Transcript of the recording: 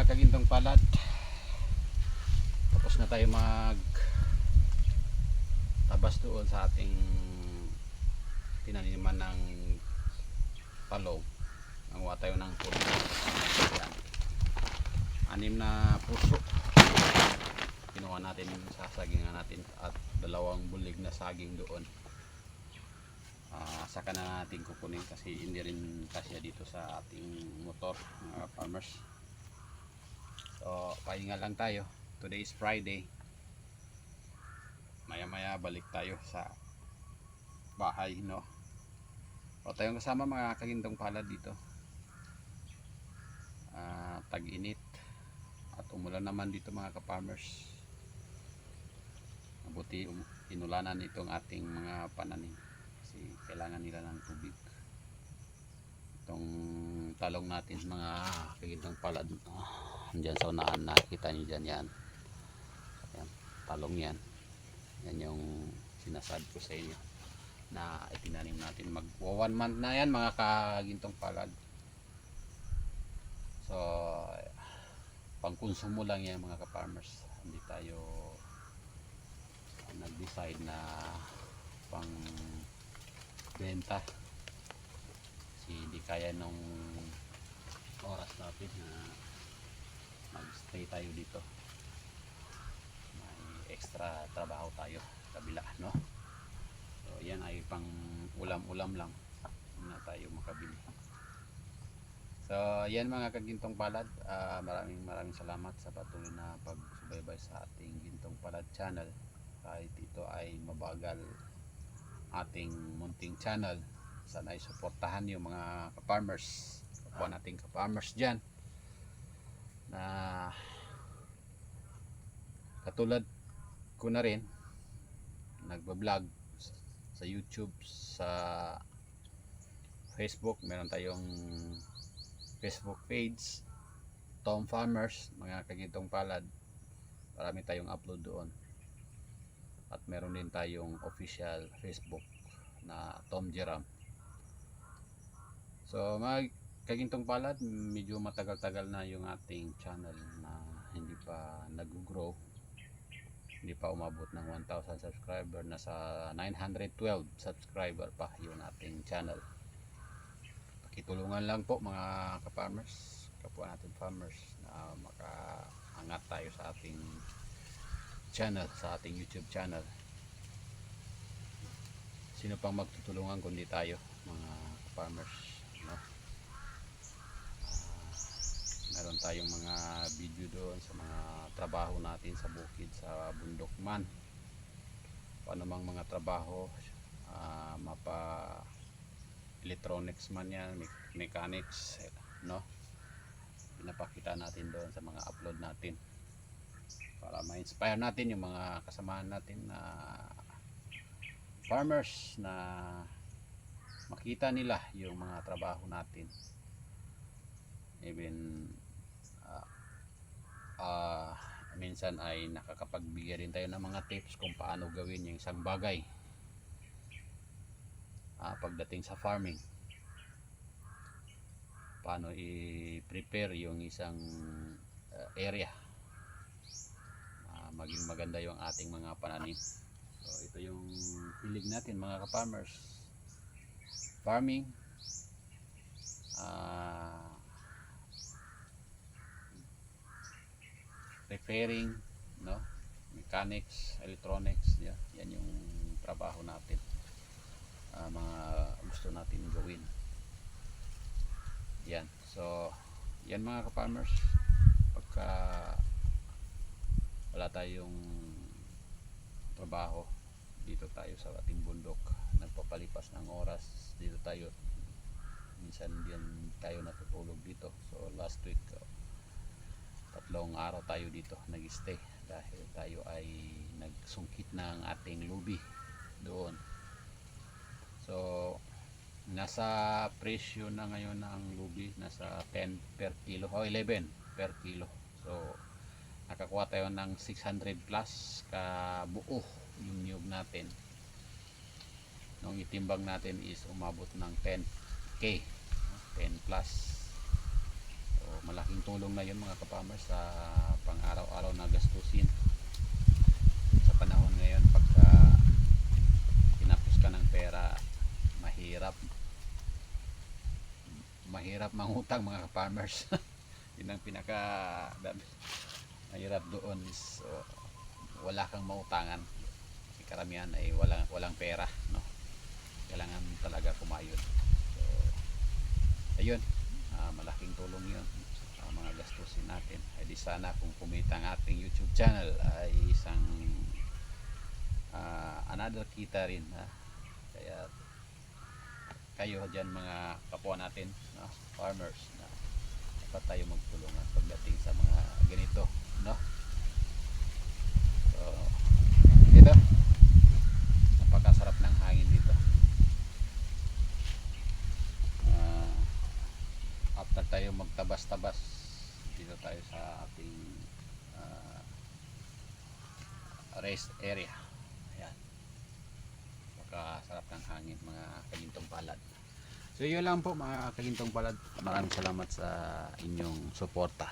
mga kagintong palad, tapos na tayo mag tabas doon sa ating tinaniman ng talong. Nanguha tayo ng puno. Yan. 6 na puso kinuha natin sa sagingan natin at 2 bulig na saging doon. Saka na natin kukunin kasi hindi rin kasya dito sa ating motor, mga farmers. So pahinga lang tayo. Today is Friday. Maya maya balik tayo sa bahay, no? O tayong kasama mga kagintong palad dito. Tag-init at umulan naman dito mga ka-farmers. Mabuti inulanan itong ating mga pananim kasi kailangan nila ng tubig. Itong talong natin mga kagintong palad, andyan sa unahan, nakikita nyo dyan, yan talong yan. Yan yung sinasabi ko sa inyo na itinanim natin. Mag 1 month na yan mga kagintong palad. So pangkonsumo lang yan mga ka-farmers. Hindi tayo nag-decide na pang benta kasi hindi kaya nung oras natin na mag-stay tayo dito. May extra trabaho tayo kabila, no? So yan ay pang ulam-ulam lang na tayo makabili. So yan mga kagintong palad, maraming salamat sa patuloy na pagsubaybay sa ating Gintong Palad channel. Kahit ito ay mabagal ating munting channel, sana ay suportahan yung mga ka-farmers, kapwa nating ka-farmers dyan na katulad ko na rin nagbablog sa YouTube, sa Facebook. Meron tayong Facebook page, Tom Farmers, mga kagintong palad. Marami tayong upload doon. At meron din tayong official Facebook na Tom Jeram. So mga kagintong palad, medyo matagal-tagal na yung ating channel na hindi pa nag-grow. Hindi pa umabot ng 1,000 subscriber. Nasa 912 subscriber pa yung ating channel. Pakitulungan lang po mga ka-farmers, kapwa natin farmers, na makaangat tayo sa ating channel, sa ating YouTube channel. Sino pang magtutulungan kundi tayo mga farmers, no? Meron tayong mga video doon sa mga trabaho natin sa bukid, sa bundok man, paano mang mga trabaho, mapa electronics man yan, mechanics, no? Pinapakita natin doon sa mga upload natin para ma-inspire natin yung mga kasamahan natin na farmers, na makita nila yung mga trabaho natin. Even minsan ay nakakapagbigay rin tayo ng mga tips kung paano gawin yung isang bagay pagdating sa farming. Paano i-prepare yung isang area maging maganda yung ating mga pananim. So ito yung hilig natin mga ka-farmers, farming, repairing, no? Mechanics, electronics, yan yung trabaho natin, mga gusto natin gawin. Yan, so yan mga ka-farmers, pagka wala tayong trabaho, dito tayo sa ating bundok, nagpapalipas ng oras dito tayo. Minsan din tayo natutulog dito. So last week 3 araw tayo dito nag-stay dahil tayo ay nagsungkit ng ating lubi doon. So nasa presyo na ngayon ng lubi, nasa 10 per kilo o 11 per kilo. So nakakuha tayo ng 600 plus ka buo yung niyog natin. Nung itimbang natin is umabot ng 10k, 10 plus. So malaking tulong na yun mga kapamers sa pang araw-araw na gastusin sa panahon ngayon. Pagka tinapos ka ng pera, mahirap mangutang mga kapamers. Yun ang pinaka mahirap doon is wala kang mautangan kasi karamihan ay walang pera, no? Kailangan talaga kumayod. So ayun, malaking tulong yun sa mga gastusin natin. Ay di sana kung kumita ang ating YouTube channel ay isang another kita rin, ha? Kaya kayo dyan mga kapwa natin, no? Farmers, na dapat tayo magtulungan pagdating sa mga ganito, no? So dito napakasarap ng hangin dito. After tayo magtabas-tabas, dito tayo sa ating rest area. Ayan, napakasarap ng hangin mga kagintong palad. So yun lang po mga kagintong palad, maraming salamat sa inyong suporta.